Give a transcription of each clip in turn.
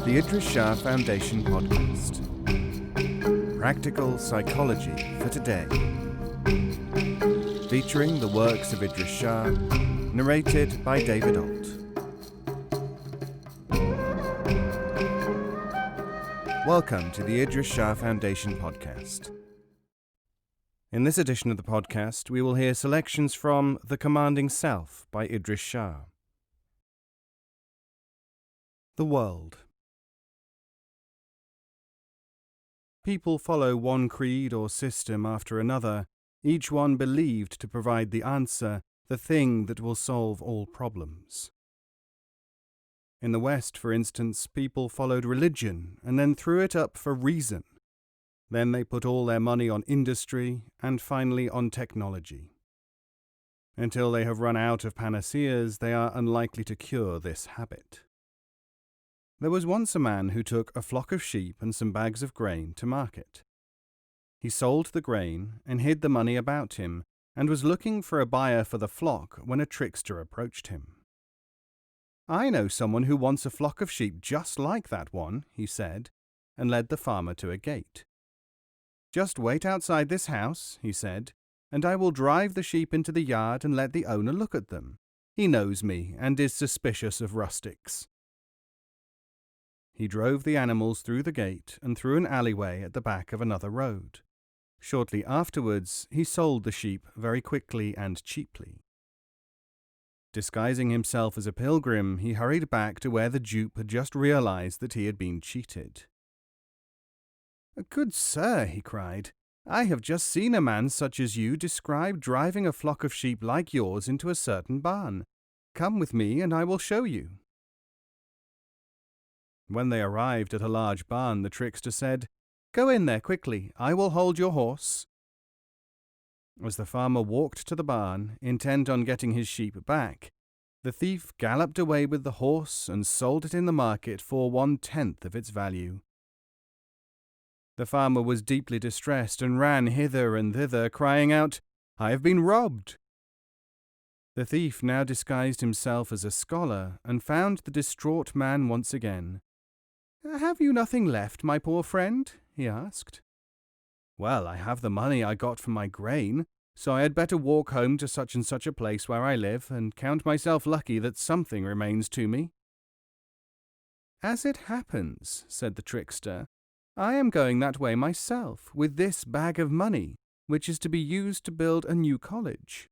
The Idries Shah Foundation podcast. Practical psychology for today. Featuring the works of Idries Shah, narrated by David Ault. Welcome to the Idries Shah Foundation podcast. In this edition of the podcast, we will hear selections from The Commanding Self by Idries Shah. The world. People follow one creed or system after another, each one believed to provide the answer, the thing that will solve all problems. In the West, for instance, people followed religion and then threw it up for reason. Then they put all their money on industry and finally on technology. Until they have run out of panaceas, they are unlikely to cure this habit. There was once a man who took a flock of sheep and some bags of grain to market. He sold the grain and hid the money about him, and was looking for a buyer for the flock when a trickster approached him. "I know someone who wants a flock of sheep just like that one," he said, and led the farmer to a gate. "Just wait outside this house," he said, "and I will drive the sheep into the yard and let the owner look at them. He knows me and is suspicious of rustics." He drove the animals through the gate and through an alleyway at the back of another road. Shortly afterwards, he sold the sheep very quickly and cheaply. Disguising himself as a pilgrim, he hurried back to where the dupe had just realized that he had been cheated. "Good sir," he cried, "I have just seen a man such as you describe driving a flock of sheep like yours into a certain barn. Come with me and I will show you." When they arrived at a large barn, the trickster said, "Go in there quickly, I will hold your horse." As the farmer walked to the barn, intent on getting his sheep back, the thief galloped away with the horse and sold it in the market for 1/10 of its value. The farmer was deeply distressed and ran hither and thither, crying out, "I have been robbed." The thief now disguised himself as a scholar and found the distraught man once again. "Have you nothing left, my poor friend?" he asked. "Well, I have the money I got from my grain, so I had better walk home to such and such a place where I live and count myself lucky that something remains to me." "As it happens," said the trickster, "I am going that way myself with this bag of money, which is to be used to build a new college."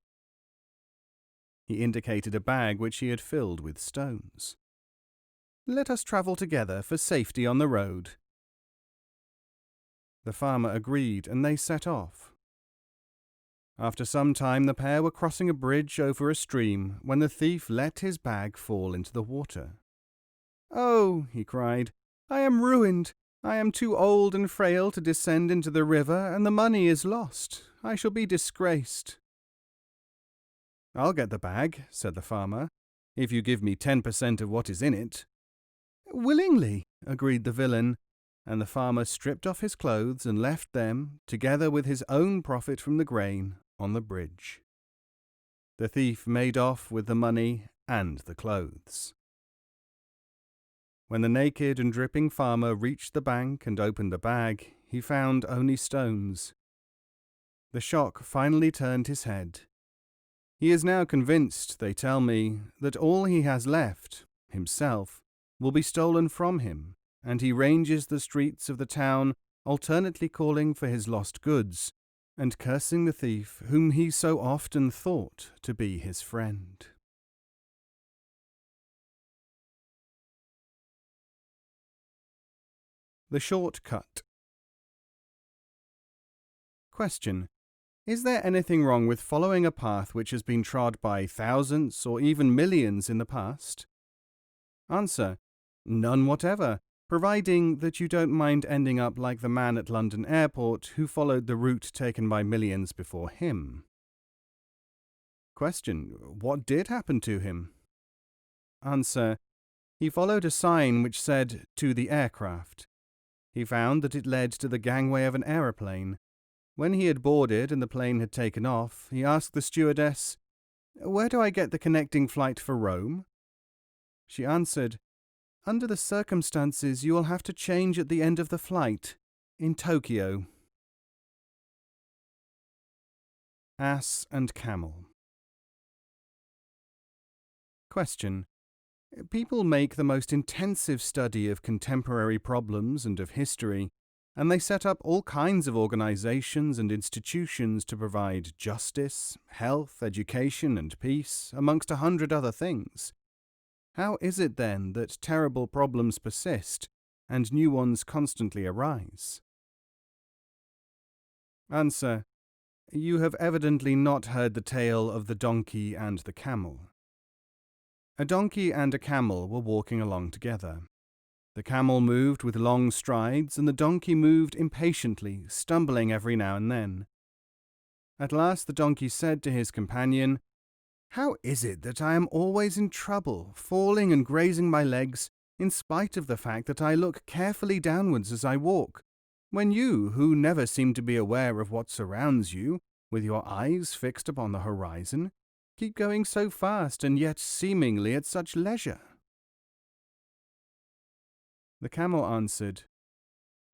He indicated a bag which he had filled with stones. "Let us travel together for safety on the road." The farmer agreed, and they set off. After some time the pair were crossing a bridge over a stream when the thief let his bag fall into the water. "Oh," he cried, "I am ruined. I am too old and frail to descend into the river, and the money is lost. I shall be disgraced." "I'll get the bag," said the farmer, "if you give me 10% of what is in it." "Willingly," agreed the villain, and the farmer stripped off his clothes and left them, together with his own profit from the grain, on the bridge. The thief made off with the money and the clothes. When the naked and dripping farmer reached the bank and opened the bag, he found only stones. The shock finally turned his head. He is now convinced, they tell me, that all he has left, himself, will be stolen from him, and he ranges the streets of the town, alternately calling for his lost goods and cursing the thief whom he so often thought to be his friend. The Short Cut. Question: is there anything wrong with following a path which has been trod by thousands or even millions in the past? Answer: none whatever, providing that you don't mind ending up like the man at London Airport who followed the route taken by millions before him. Question: what did happen to him? Answer: he followed a sign which said, "To the aircraft." He found that it led to the gangway of an aeroplane. When he had boarded and the plane had taken off, he asked the stewardess, "Where do I get the connecting flight for Rome?" She answered, Under the circumstances, you will have to change at the end of the flight, in Tokyo. Ass and Camel. Question. People make the most intensive study of contemporary problems and of history, and they set up all kinds of organizations and institutions to provide justice, health, education, and peace, amongst 100 other things. How is it then that terrible problems persist and new ones constantly arise? Answer. You have evidently not heard the tale of the donkey and the camel. A donkey and a camel were walking along together. The camel moved with long strides, and the donkey moved impatiently, stumbling every now and then. At last the donkey said to his companion, "How is it that I am always in trouble, falling and grazing my legs, in spite of the fact that I look carefully downwards as I walk, when you, who never seem to be aware of what surrounds you, with your eyes fixed upon the horizon, keep going so fast and yet seemingly at such leisure?" The camel answered,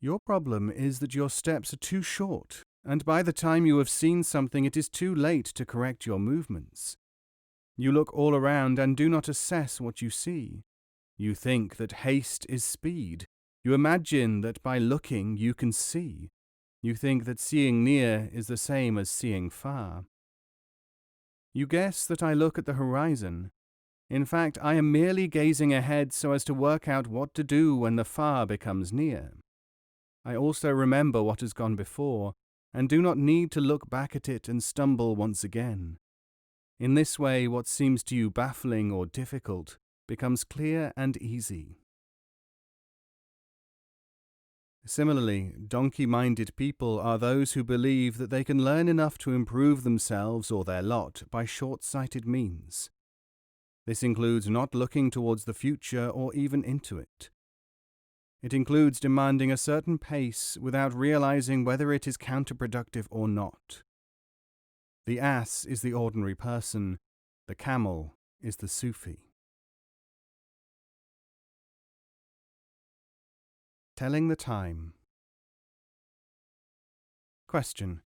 "Your problem is that your steps are too short, and by the time you have seen something it is too late to correct your movements. You look all around and do not assess what you see. You think that haste is speed. You imagine that by looking you can see. You think that seeing near is the same as seeing far. You guess that I look at the horizon. In fact, I am merely gazing ahead so as to work out what to do when the far becomes near. I also remember what has gone before, and do not need to look back at it and stumble once again. In this way, what seems to you baffling or difficult becomes clear and easy." Similarly, donkey-minded people are those who believe that they can learn enough to improve themselves or their lot by short-sighted means. This includes not looking towards the future or even into it. It includes demanding a certain pace without realizing whether it is counterproductive or not. The ass is the ordinary person, the camel is the Sufi. Telling the time. Question.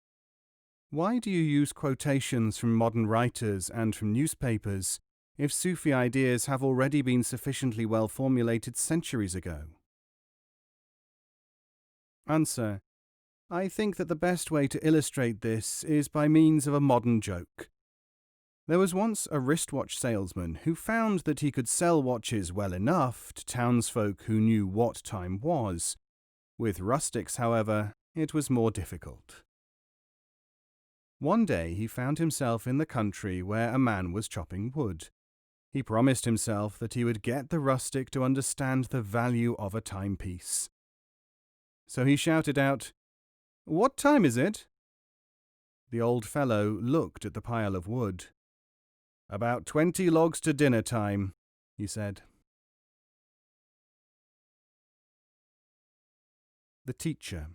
Why do you use quotations from modern writers and from newspapers if Sufi ideas have already been sufficiently well formulated centuries ago? Answer. I think that the best way to illustrate this is by means of a modern joke. There was once a wristwatch salesman who found that he could sell watches well enough to townsfolk who knew what time was. With rustics, however, it was more difficult. One day he found himself in the country where a man was chopping wood. He promised himself that he would get the rustic to understand the value of a timepiece. So he shouted out, "What time is it?" The old fellow looked at the pile of wood. "About 20 logs to dinner time," he said. The teacher.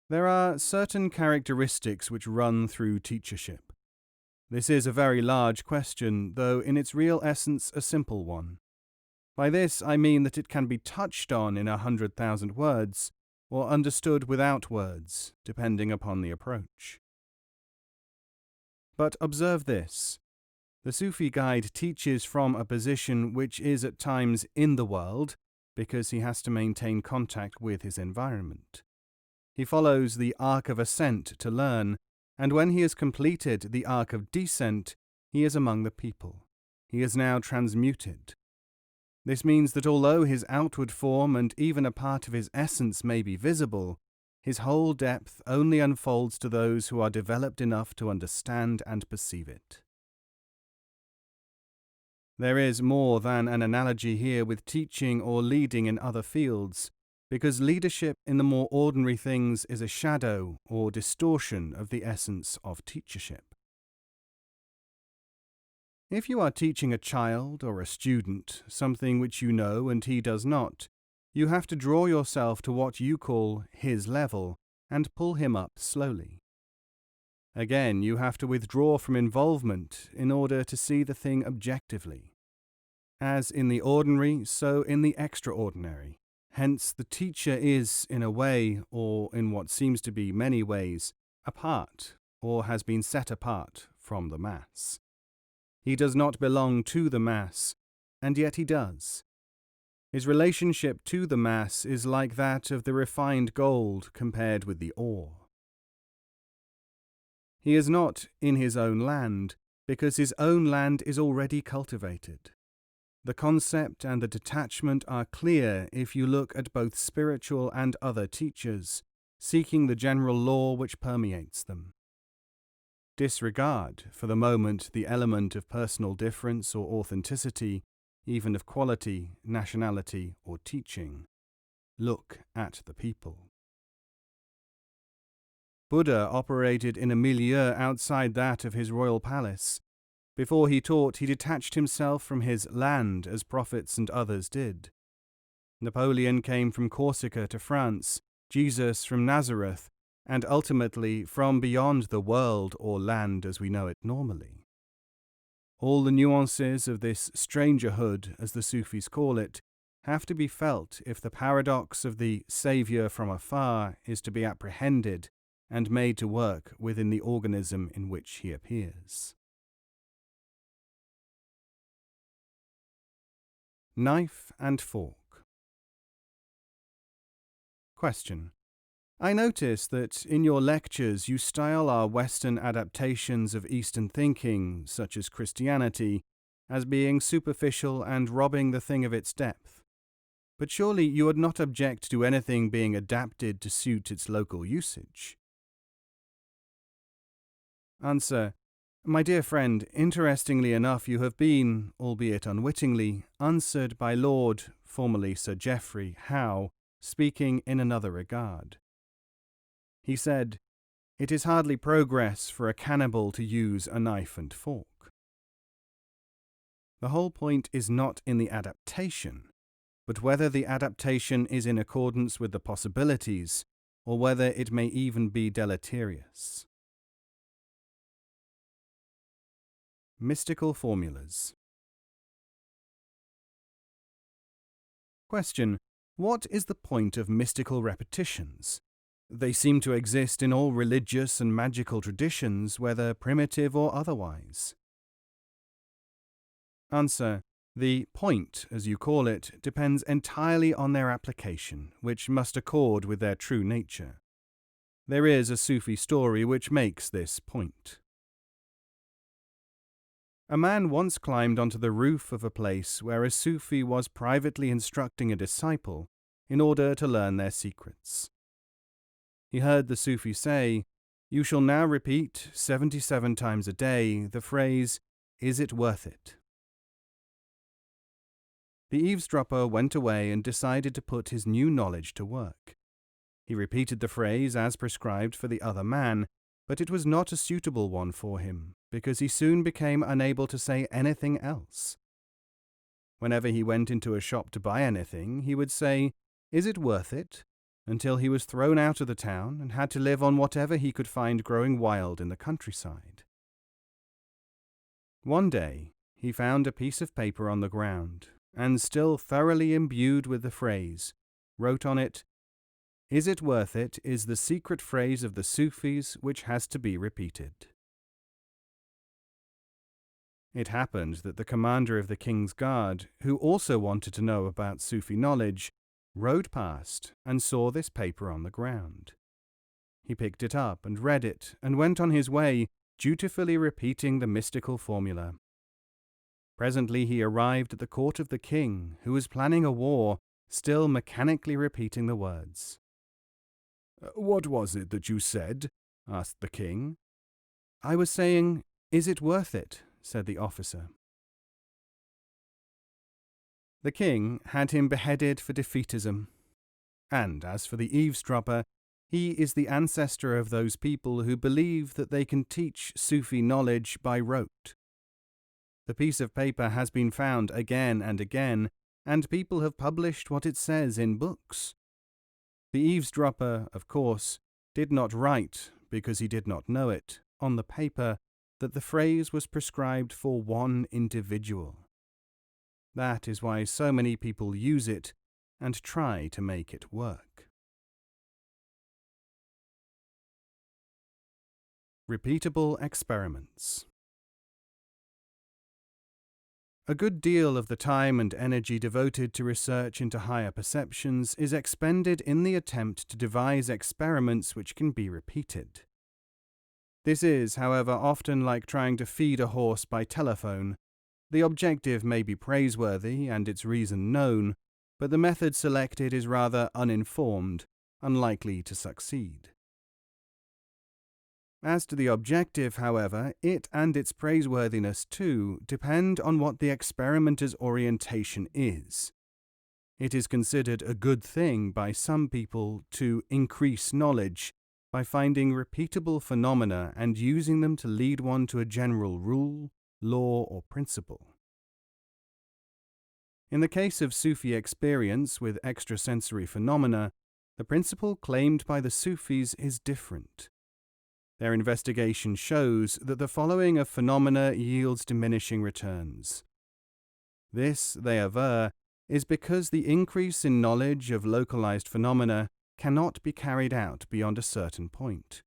There are certain characteristics which run through teachership. This is a very large question, though in its real essence a simple one. By this I mean that it can be touched on in 100,000 words, or understood without words, depending upon the approach. But observe this. The Sufi guide teaches from a position which is at times in the world, because he has to maintain contact with his environment. He follows the arc of ascent to learn, and when he has completed the arc of descent, he is among the people. He is now transmuted. This means that although his outward form and even a part of his essence may be visible, his whole depth only unfolds to those who are developed enough to understand and perceive it. There is more than an analogy here with teaching or leading in other fields, because leadership in the more ordinary things is a shadow or distortion of the essence of teachership. If you are teaching a child or a student something which you know and he does not, you have to draw yourself to what you call his level and pull him up slowly. Again, you have to withdraw from involvement in order to see the thing objectively. As in the ordinary, so in the extraordinary. Hence, the teacher is, in a way, or in what seems to be many ways, apart, or has been set apart from the mass. He does not belong to the mass, and yet he does. His relationship to the mass is like that of the refined gold compared with the ore. He is not in his own land, because his own land is already cultivated. The concept and the detachment are clear if you look at both spiritual and other teachers, seeking the general law which permeates them. Disregard, for the moment, the element of personal difference or authenticity, even of quality, nationality, or teaching. Look at the people. Buddha operated in a milieu outside that of his royal palace. Before he taught, he detached himself from his land as prophets and others did. Napoleon came from Corsica to France, Jesus from Nazareth, and ultimately from beyond the world or land as we know it normally. All the nuances of this strangerhood, as the Sufis call it, have to be felt if the paradox of the Saviour from afar is to be apprehended and made to work within the organism in which he appears. Knife and fork. Question. I notice that in your lectures you style our Western adaptations of Eastern thinking, such as Christianity, as being superficial and robbing the thing of its depth. But surely you would not object to anything being adapted to suit its local usage? Answer. My dear friend, interestingly enough, you have been, albeit unwittingly, answered by Lord, formerly Sir Geoffrey, Howe, speaking in another regard. He said, "It is hardly progress for a cannibal to use a knife and fork." The whole point is not in the adaptation, but whether the adaptation is in accordance with the possibilities, or whether it may even be deleterious. Mystical formulas. Question. What is the point of mystical repetitions? They seem to exist in all religious and magical traditions, whether primitive or otherwise. Answer. The point, as you call it, depends entirely on their application, which must accord with their true nature. There is a Sufi story which makes this point. A man once climbed onto the roof of a place where a Sufi was privately instructing a disciple in order to learn their secrets. He heard the Sufi say, "You shall now repeat 77 times a day the phrase, 'Is it worth it?'" The eavesdropper went away and decided to put his new knowledge to work. He repeated the phrase as prescribed for the other man, but it was not a suitable one for him, because he soon became unable to say anything else. Whenever he went into a shop to buy anything, he would say, "Is it worth it?" until he was thrown out of the town and had to live on whatever he could find growing wild in the countryside. One day, he found a piece of paper on the ground, and still thoroughly imbued with the phrase, wrote on it, "Is it worth it?" is the secret phrase of the Sufis which has to be repeated. It happened that the commander of the king's guard, who also wanted to know about Sufi knowledge, rode past and saw this paper on the ground. He picked it up and read it and went on his way, dutifully repeating the mystical formula. Presently he arrived at the court of the king, who was planning a war, still mechanically repeating the words. "What was it that you said?" asked the king. "I was saying, 'Is it worth it?'" said the officer. The king had him beheaded for defeatism. And as for the eavesdropper, he is the ancestor of those people who believe that they can teach Sufi knowledge by rote. The piece of paper has been found again and again, and people have published what it says in books. The eavesdropper, of course, did not write, because he did not know it, on the paper that the phrase was prescribed for one individual. That is why so many people use it and try to make it work. Repeatable experiments. A good deal of the time and energy devoted to research into higher perceptions is expended in the attempt to devise experiments which can be repeated. This is, however, often like trying to feed a horse by telephone. The objective may be praiseworthy and its reason known, but the method selected is rather uninformed, unlikely to succeed. As to the objective, however, it and its praiseworthiness too depend on what the experimenter's orientation is. It is considered a good thing by some people to increase knowledge by finding repeatable phenomena and using them to lead one to a general rule, law, or principle. In the case of Sufi experience with extrasensory phenomena, the principle claimed by the Sufis is different. Their investigation shows that the following of phenomena yields diminishing returns. This, they aver, is because the increase in knowledge of localized phenomena cannot be carried out beyond a certain point.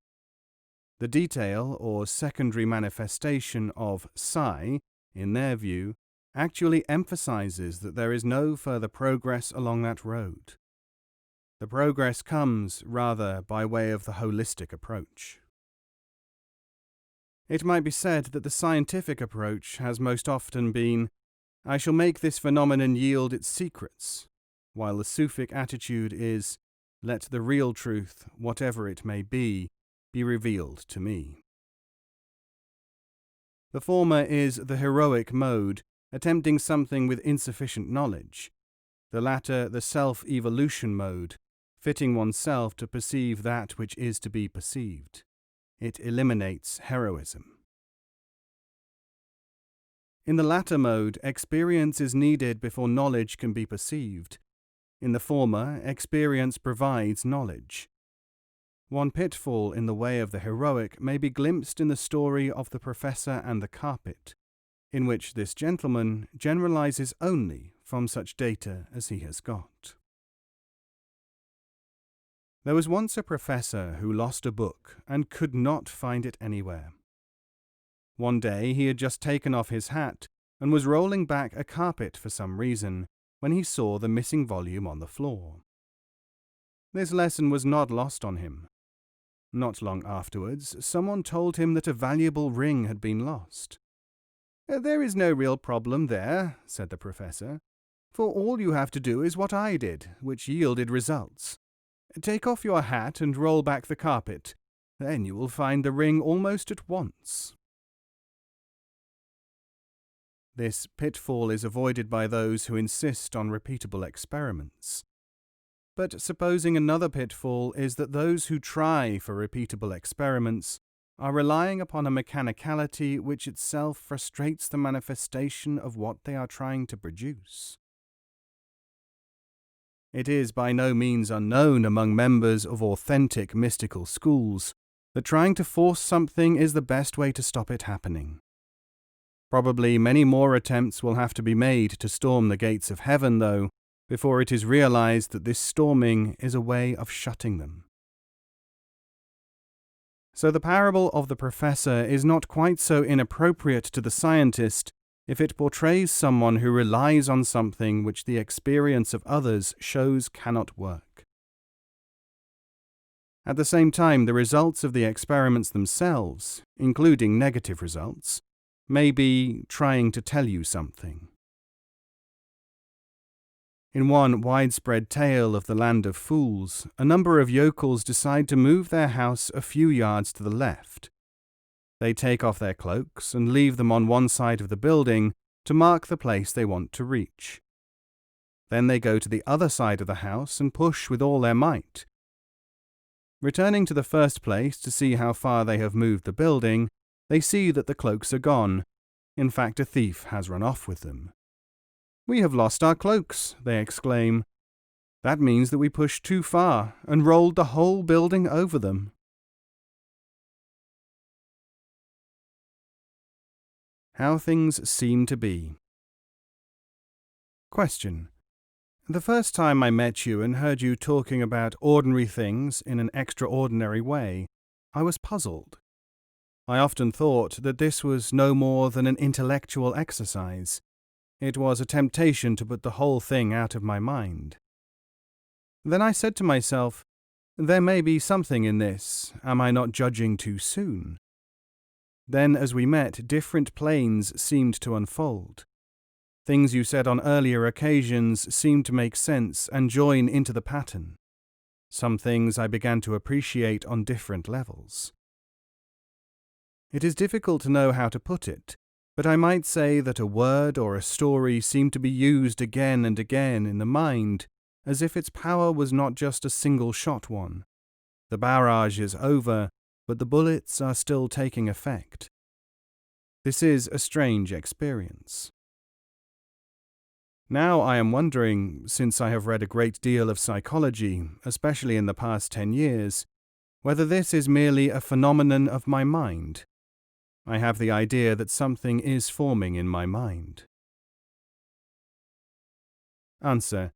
The detail or secondary manifestation of psi, in their view, actually emphasizes that there is no further progress along that road. The progress comes, rather, by way of the holistic approach. It might be said that the scientific approach has most often been, I shall make this phenomenon yield its secrets, while the Sufic attitude is, let the real truth, whatever it may be revealed to me. The former is the heroic mode, attempting something with insufficient knowledge. The latter, the self-evolution mode, fitting oneself to perceive that which is to be perceived. It eliminates heroism. In the latter mode, experience is needed before knowledge can be perceived. In the former, experience provides knowledge. One pitfall in the way of the heroic may be glimpsed in the story of the professor and the carpet, in which this gentleman generalizes only from such data as he has got. There was once a professor who lost a book and could not find it anywhere. One day he had just taken off his hat and was rolling back a carpet for some reason when he saw the missing volume on the floor. This lesson was not lost on him. Not long afterwards, someone told him that a valuable ring had been lost. "There is no real problem there," said the professor, "for all you have to do is what I did, which yielded results. Take off your hat and roll back the carpet. Then you will find the ring almost at once." This pitfall is avoided by those who insist on repeatable experiments. But supposing another pitfall is that those who try for repeatable experiments are relying upon a mechanicality which itself frustrates the manifestation of what they are trying to produce. It is by no means unknown among members of authentic mystical schools that trying to force something is the best way to stop it happening. Probably many more attempts will have to be made to storm the gates of heaven, though, before it is realized that this storming is a way of shutting them. So the parable of the professor is not quite so inappropriate to the scientist if it portrays someone who relies on something which the experience of others shows cannot work. At the same time, the results of the experiments themselves, including negative results, may be trying to tell you something. In one widespread tale of the land of fools, a number of yokels decide to move their house a few yards to the left. They take off their cloaks and leave them on one side of the building to mark the place they want to reach. Then they go to the other side of the house and push with all their might. Returning to the first place to see how far they have moved the building, they see that the cloaks are gone. In fact, a thief has run off with them. "We have lost our cloaks," they exclaim. "That means that we pushed too far and rolled the whole building over them." How things seem to be. Question. The first time I met you and heard you talking about ordinary things in an extraordinary way, I was puzzled. I often thought that this was no more than an intellectual exercise. It was a temptation to put the whole thing out of my mind. Then I said to myself, there may be something in this. Am I not judging too soon? Then, as we met, different planes seemed to unfold. Things you said on earlier occasions seemed to make sense and join into the pattern. Some things I began to appreciate on different levels. It is difficult to know how to put it, but I might say that a word or a story seemed to be used again and again in the mind, as if its power was not just a single-shot one. The barrage is over, but the bullets are still taking effect. This is a strange experience. Now I am wondering, since I have read a great deal of psychology, especially in the past 10 years, whether this is merely a phenomenon of my mind. I have the idea that something is forming in my mind. Answer.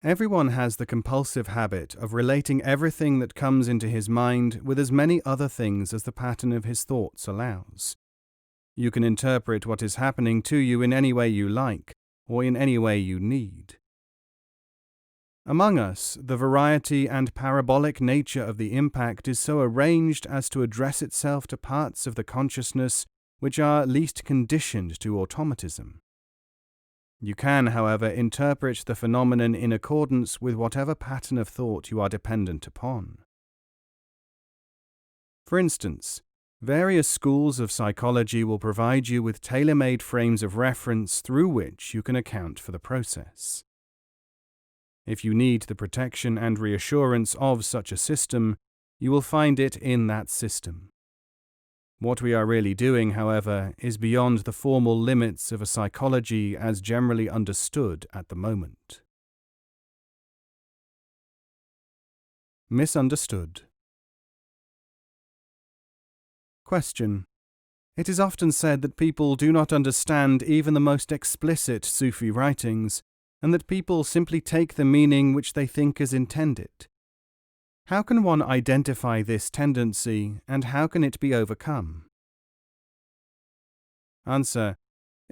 Everyone has the compulsive habit of relating everything that comes into his mind with as many other things as the pattern of his thoughts allows. You can interpret what is happening to you in any way you like, or in any way you need. Among us, the variety and parabolic nature of the impact is so arranged as to address itself to parts of the consciousness which are least conditioned to automatism. You can, however, interpret the phenomenon in accordance with whatever pattern of thought you are dependent upon. For instance, various schools of psychology will provide you with tailor-made frames of reference through which you can account for the process. If you need the protection and reassurance of such a system, you will find it in that system. What we are really doing, however, is beyond the formal limits of a psychology as generally understood at the moment. Misunderstood. Question. It is often said that people do not understand even the most explicit Sufi writings, and that people simply take the meaning which they think is intended. How can one identify this tendency, and how can it be overcome? Answer.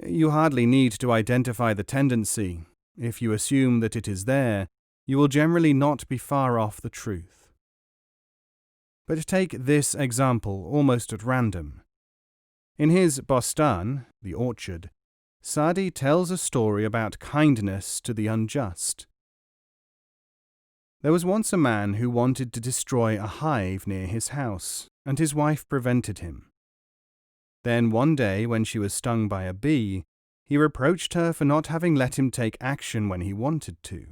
You hardly need to identify the tendency. If you assume that it is there, you will generally not be far off the truth. But take this example almost at random. In his Bostan, the orchard, Sadi tells a story about kindness to the unjust. There was once a man who wanted to destroy a hive near his house, and his wife prevented him. Then one day, when she was stung by a bee, he reproached her for not having let him take action when he wanted to.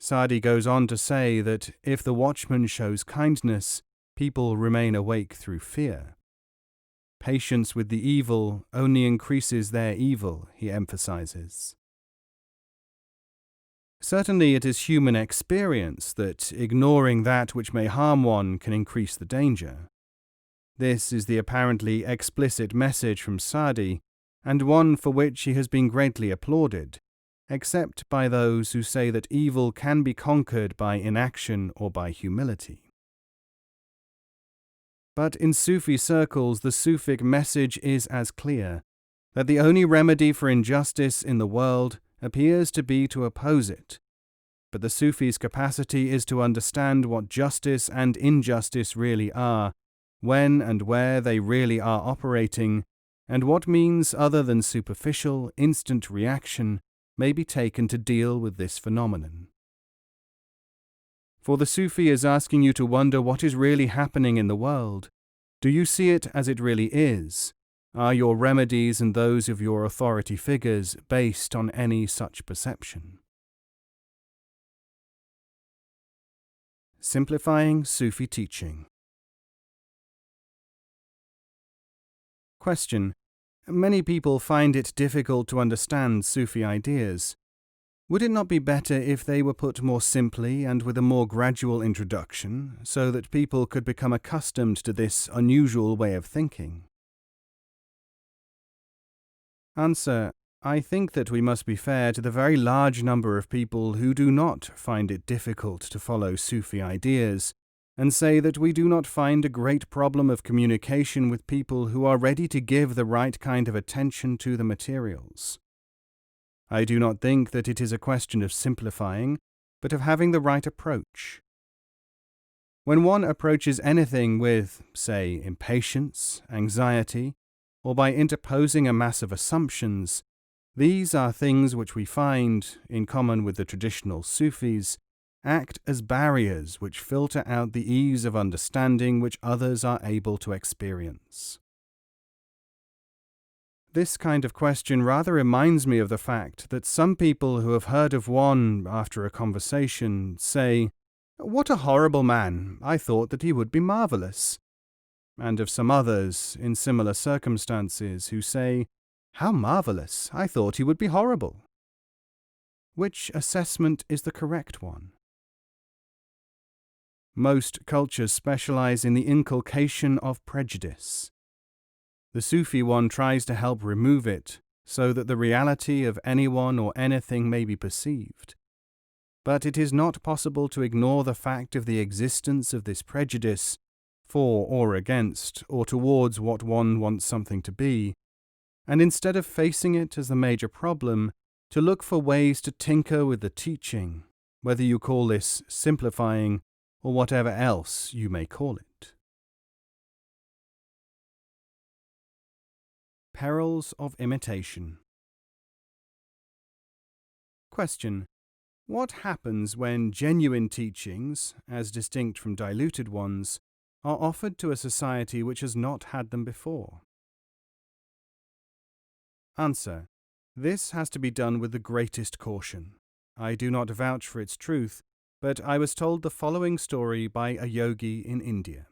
Sadi goes on to say that if the watchman shows kindness, people remain awake through fear. Patience with the evil only increases their evil, he emphasizes. Certainly it is human experience that ignoring that which may harm one can increase the danger. This is the apparently explicit message from Sadi, and one for which he has been greatly applauded, except by those who say that evil can be conquered by inaction or by humility. But in Sufi circles, the Sufic message is as clear, that the only remedy for injustice in the world appears to be to oppose it. But the Sufi's capacity is to understand what justice and injustice really are, when and where they really are operating, and what means other than superficial, instant reaction may be taken to deal with this phenomenon. For the Sufi is asking you to wonder what is really happening in the world. Do you see it as it really is? Are your remedies and those of your authority figures based on any such perception? Simplifying Sufi teaching. Question. Many people find it difficult to understand Sufi ideas. Would it not be better if they were put more simply and with a more gradual introduction, so that people could become accustomed to this unusual way of thinking? Answer. I think that we must be fair to the very large number of people who do not find it difficult to follow Sufi ideas, and say that we do not find a great problem of communication with people who are ready to give the right kind of attention to the materials. I do not think that it is a question of simplifying, but of having the right approach. When one approaches anything with, say, impatience, anxiety, or by interposing a mass of assumptions, these are things which we find, in common with the traditional Sufis, act as barriers which filter out the ease of understanding which others are able to experience. This kind of question rather reminds me of the fact that some people who have heard of one after a conversation say, "What a horrible man, I thought that he would be marvellous," and of some others in similar circumstances who say, "How marvellous, I thought he would be horrible." Which assessment is the correct one? Most cultures specialize in the inculcation of prejudice. The Sufi one tries to help remove it so that the reality of anyone or anything may be perceived. But it is not possible to ignore the fact of the existence of this prejudice for or against or towards what one wants something to be, and instead of facing it as the major problem, to look for ways to tinker with the teaching, whether you call this simplifying or whatever else you may call it. Perils of imitation. Question: what happens when genuine teachings, as distinct from diluted ones, are offered to a society which has not had them before? Answer: this has to be done with the greatest caution. I do not vouch for its truth, but I was told the following story by a yogi in India.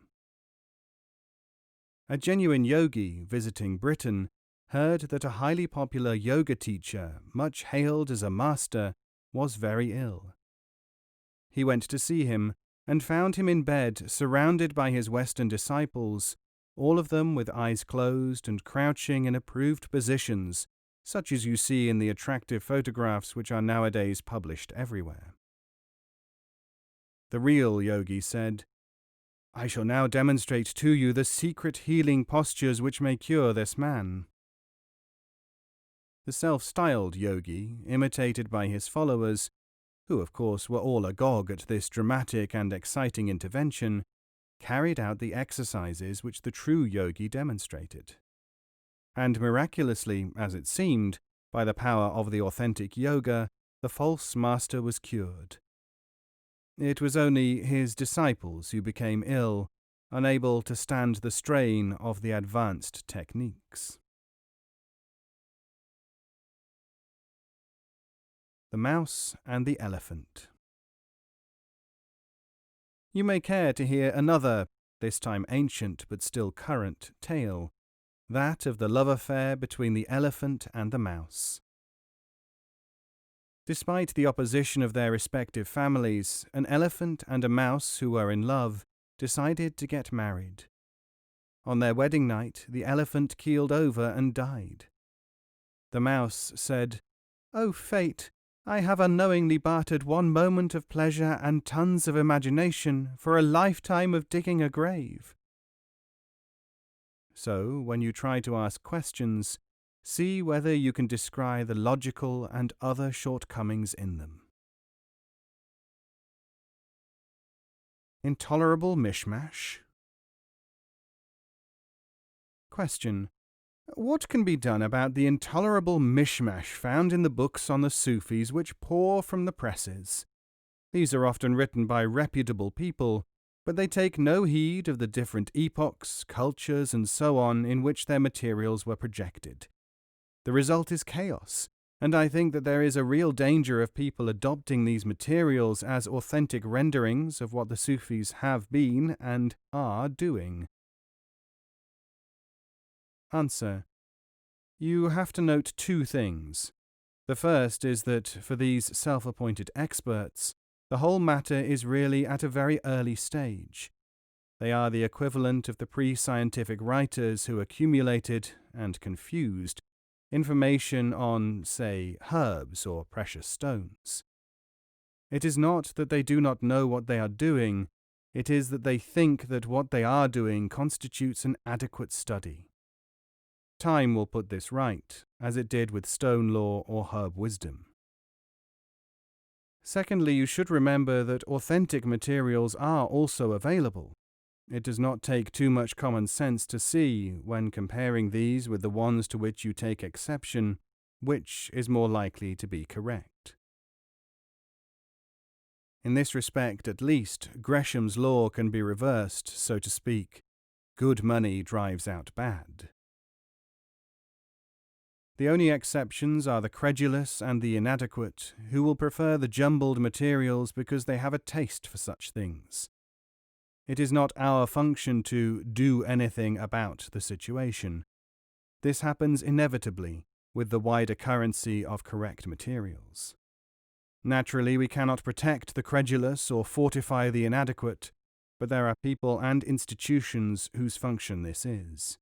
A genuine yogi visiting Britain heard that a highly popular yoga teacher, much hailed as a master, was very ill. He went to see him and found him in bed surrounded by his Western disciples, all of them with eyes closed and crouching in approved positions, such as you see in the attractive photographs which are nowadays published everywhere. The real yogi said, "I shall now demonstrate to you the secret healing postures which may cure this man." The self-styled yogi, imitated by his followers, who of course were all agog at this dramatic and exciting intervention, carried out the exercises which the true yogi demonstrated. And miraculously, as it seemed, by the power of the authentic yoga, the false master was cured. It was only his disciples who became ill, unable to stand the strain of the advanced techniques. The Mouse and the Elephant. You may care to hear another, this time ancient but still current, tale, that of the love affair between the elephant and the mouse. Despite the opposition of their respective families, an elephant and a mouse who were in love decided to get married. On their wedding night, the elephant keeled over and died. The mouse said, "Oh, fate, I have unknowingly bartered one moment of pleasure and tons of imagination for a lifetime of digging a grave." So, when you try to ask questions, see whether you can descry the logical and other shortcomings in them. Intolerable mishmash. Question: what can be done about the intolerable mishmash found in the books on the Sufis which pour from the presses? These are often written by reputable people, but they take no heed of the different epochs, cultures, and so on in which their materials were projected. The result is chaos, and I think that there is a real danger of people adopting these materials as authentic renderings of what the Sufis have been and are doing. Answer: you have to note two things. The first is that, for these self-appointed experts, the whole matter is really at a very early stage. They are the equivalent of the pre-scientific writers who accumulated, and confused, information on, say, herbs or precious stones. It is not that they do not know what they are doing, it is that they think that what they are doing constitutes an adequate study. Time will put this right, as it did with stone lore or herb wisdom. Secondly, you should remember that authentic materials are also available. It does not take too much common sense to see, when comparing these with the ones to which you take exception, which is more likely to be correct. In this respect, at least, Gresham's law can be reversed, so to speak. Good money drives out bad. The only exceptions are the credulous and the inadequate, who will prefer the jumbled materials because they have a taste for such things. It is not our function to do anything about the situation. This happens inevitably with the wider currency of correct materials. Naturally, we cannot protect the credulous or fortify the inadequate, but there are people and institutions whose function this is.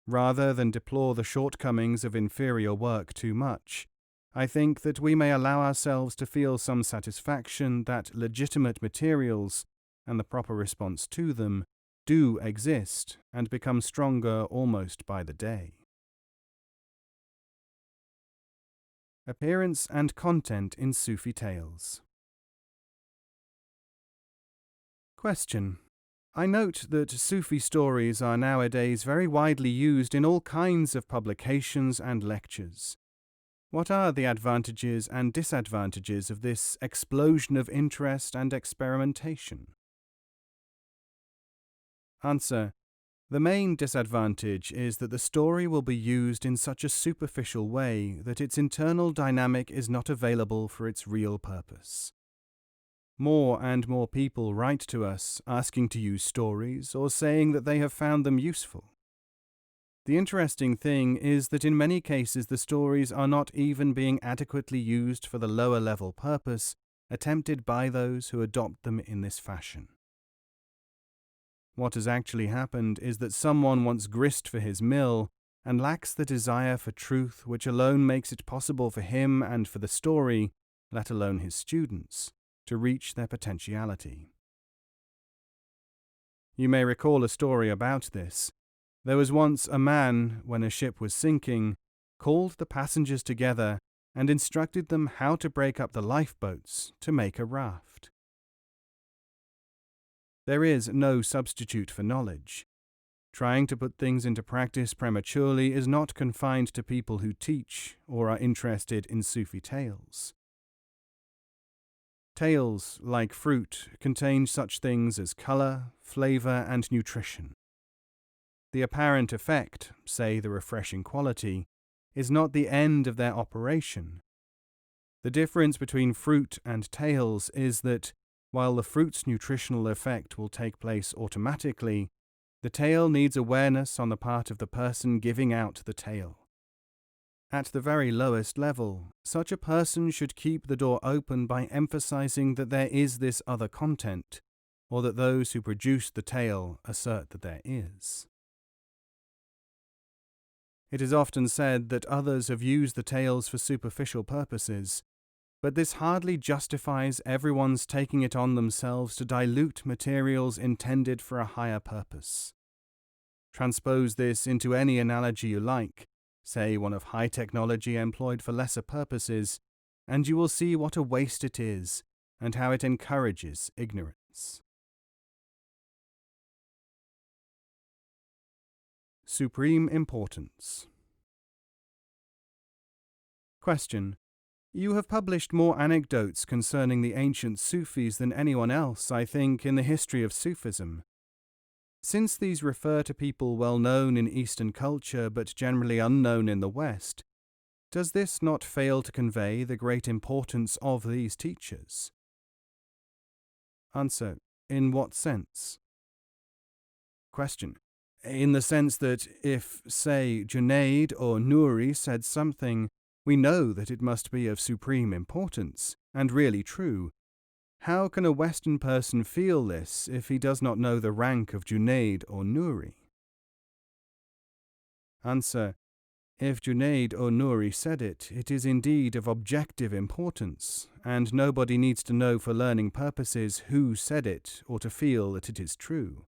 Rather than deplore the shortcomings of inferior work too much, I think that we may allow ourselves to feel some satisfaction that legitimate materials, and the proper response to them, do exist and become stronger almost by the day. Appearance and content in Sufi tales. Question. I note that Sufi stories are nowadays very widely used in all kinds of publications and lectures. What are the advantages and disadvantages of this explosion of interest and experimentation? Answer. The main disadvantage is that the story will be used in such a superficial way that its internal dynamic is not available for its real purpose. More and more people write to us asking to use stories or saying that they have found them useful. The interesting thing is that in many cases the stories are not even being adequately used for the lower level purpose attempted by those who adopt them in this fashion. What has actually happened is that someone wants grist for his mill and lacks the desire for truth which alone makes it possible for him and for the story, let alone his students, to reach their potentiality. You may recall a story about this. There was once a man, when a ship was sinking, called the passengers together and instructed them how to break up the lifeboats to make a raft. There is no substitute for knowledge. Trying to put things into practice prematurely is not confined to people who teach or are interested in Sufi tales. Tales, like fruit, contain such things as colour, flavour, and nutrition. The apparent effect, say the refreshing quality, is not the end of their operation. The difference between fruit and tales is that, while the fruit's nutritional effect will take place automatically, the tale needs awareness on the part of the person giving out the tale. At the very lowest level, such a person should keep the door open by emphasizing that there is this other content, or that those who produce the tale assert that there is. It is often said that others have used the tales for superficial purposes, but this hardly justifies everyone's taking it on themselves to dilute materials intended for a higher purpose. Transpose this into any analogy you like, say one of high technology employed for lesser purposes, and you will see what a waste it is and how it encourages ignorance. Supreme importance. Question. You have published more anecdotes concerning the ancient Sufis than anyone else, I think, in the history of Sufism. Since these refer to people well known in Eastern culture but generally unknown in the West, does this not fail to convey the great importance of these teachers? Answer. In what sense? Question. In the sense that if, say, Junaid or Nuri said something, we know that it must be of supreme importance, and really true. How can a Western person feel this if he does not know the rank of Junaid or Nuri? Answer. If Junaid or Nuri said it, it is indeed of objective importance, and nobody needs to know for learning purposes who said it or to feel that it is true.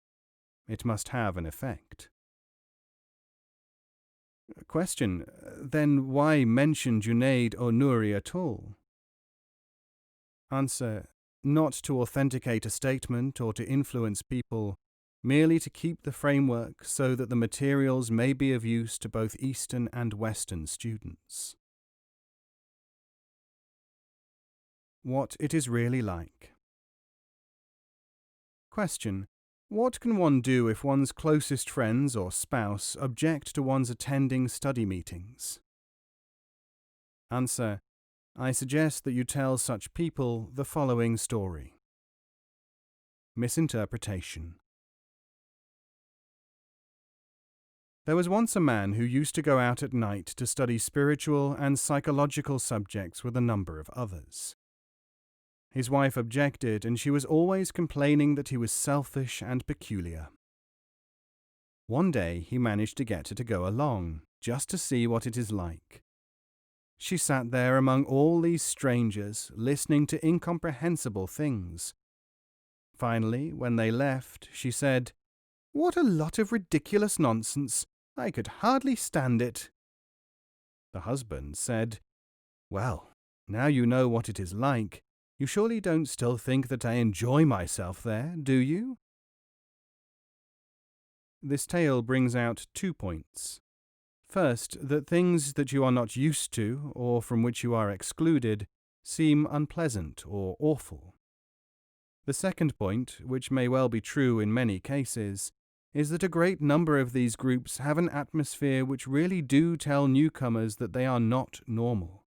It must have an effect. Question: then why mention Junaid or Nuri at all? Answer: not to authenticate a statement or to influence people, merely to keep the framework so that the materials may be of use to both Eastern and Western students. What it is really like. Question: what can one do if one's closest friends or spouse object to one's attending study meetings? Answer: I suggest that you tell such people the following story. Misinterpretation. There was once a man who used to go out at night to study spiritual and psychological subjects with a number of others. His wife objected, and she was always complaining that he was selfish and peculiar. One day he managed to get her to go along, just to see what it is like. She sat there among all these strangers, listening to incomprehensible things. Finally, when they left, she said, "What a lot of ridiculous nonsense! I could hardly stand it." The husband said, "Well, now you know what it is like. You surely don't still think that I enjoy myself there, do you?" This tale brings out 2 points. First, that things that you are not used to, or from which you are excluded, seem unpleasant or awful. The second point, which may well be true in many cases, is that a great number of these groups have an atmosphere which really do tell newcomers that they are not normal.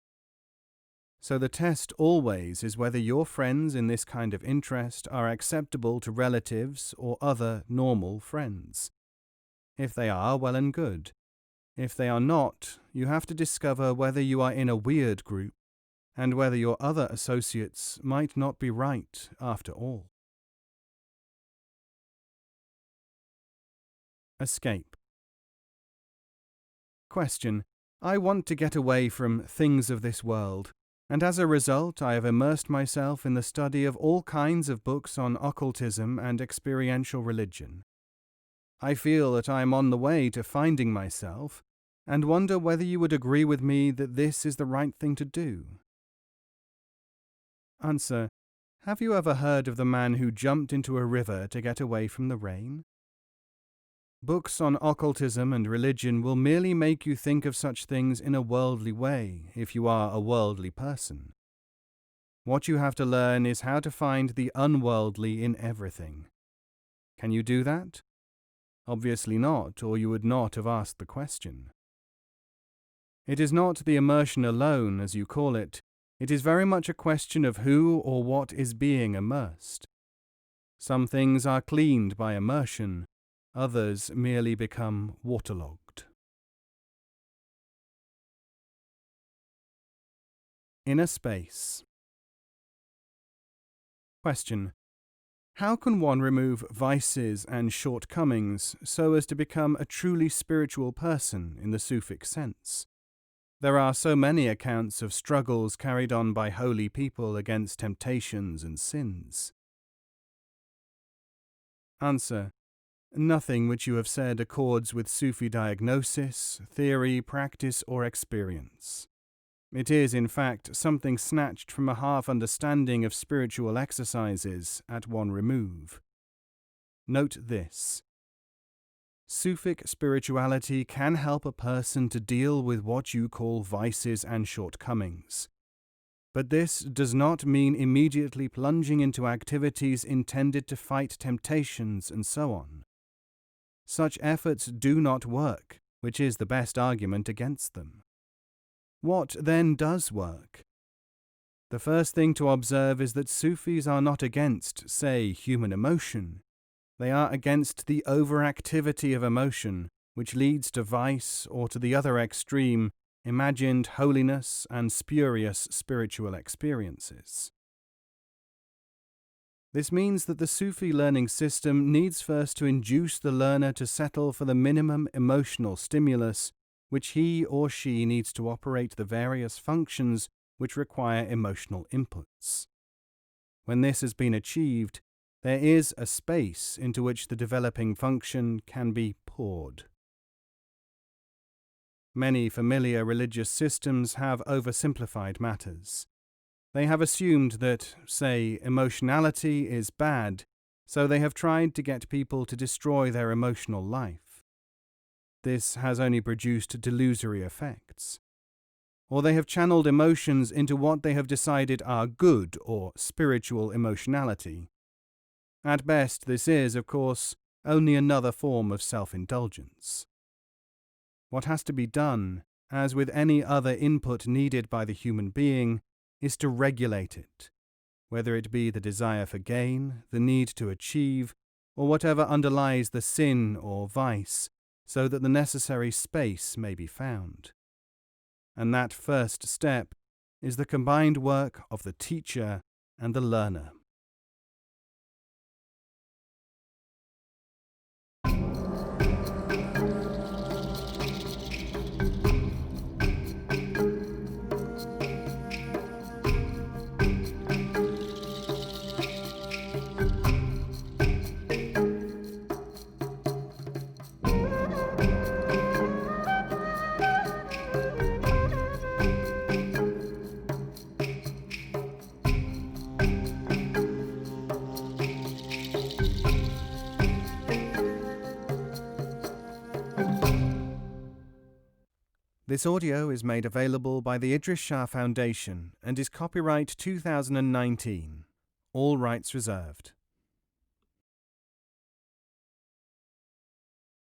So the test always is whether your friends in this kind of interest are acceptable to relatives or other normal friends. If they are, well and good. If they are not, you have to discover whether you are in a weird group and whether your other associates might not be right after all. Escape. Question: I want to get away from things of this world, and as a result I have immersed myself in the study of all kinds of books on occultism and experiential religion. I feel that I am on the way to finding myself, and wonder whether you would agree with me that this is the right thing to do. Answer: have you ever heard of the man who jumped into a river to get away from the rain? Books on occultism and religion will merely make you think of such things in a worldly way, if you are a worldly person. What you have to learn is how to find the unworldly in everything. Can you do that? Obviously not, or you would not have asked the question. It is not the immersion alone, as you call it. It is very much a question of who or what is being immersed. Some things are cleaned by immersion, others merely become waterlogged. Inner space. Question: how can one remove vices and shortcomings so as to become a truly spiritual person in the Sufic sense? There are so many accounts of struggles carried on by holy people against temptations and sins. Answer: nothing which you have said accords with Sufi diagnosis, theory, practice, or experience. It is, in fact, something snatched from a half-understanding of spiritual exercises at one remove. Note this: Sufic spirituality can help a person to deal with what you call vices and shortcomings. But this does not mean immediately plunging into activities intended to fight temptations and so on. Such efforts do not work, which is the best argument against them. What then does work? The first thing to observe is that Sufis are not against, say, human emotion. They are against the overactivity of emotion, which leads to vice, or to the other extreme, imagined holiness and spurious spiritual experiences. This means that the Sufi learning system needs first to induce the learner to settle for the minimum emotional stimulus which he or she needs to operate the various functions which require emotional inputs. When this has been achieved, there is a space into which the developing function can be poured. Many familiar religious systems have oversimplified matters. They have assumed that, say, emotionality is bad, so they have tried to get people to destroy their emotional life. This has only produced delusory effects. Or they have channeled emotions into what they have decided are good or spiritual emotionality. At best, this is, of course, only another form of self-indulgence. What has to be done, as with any other input needed by the human being, is to regulate it, whether it be the desire for gain, the need to achieve, or whatever underlies the sin or vice, so that the necessary space may be found. And that first step is the combined work of the teacher and the learner. This audio is made available by the Idries Shah Foundation and is copyright 2019. All rights reserved.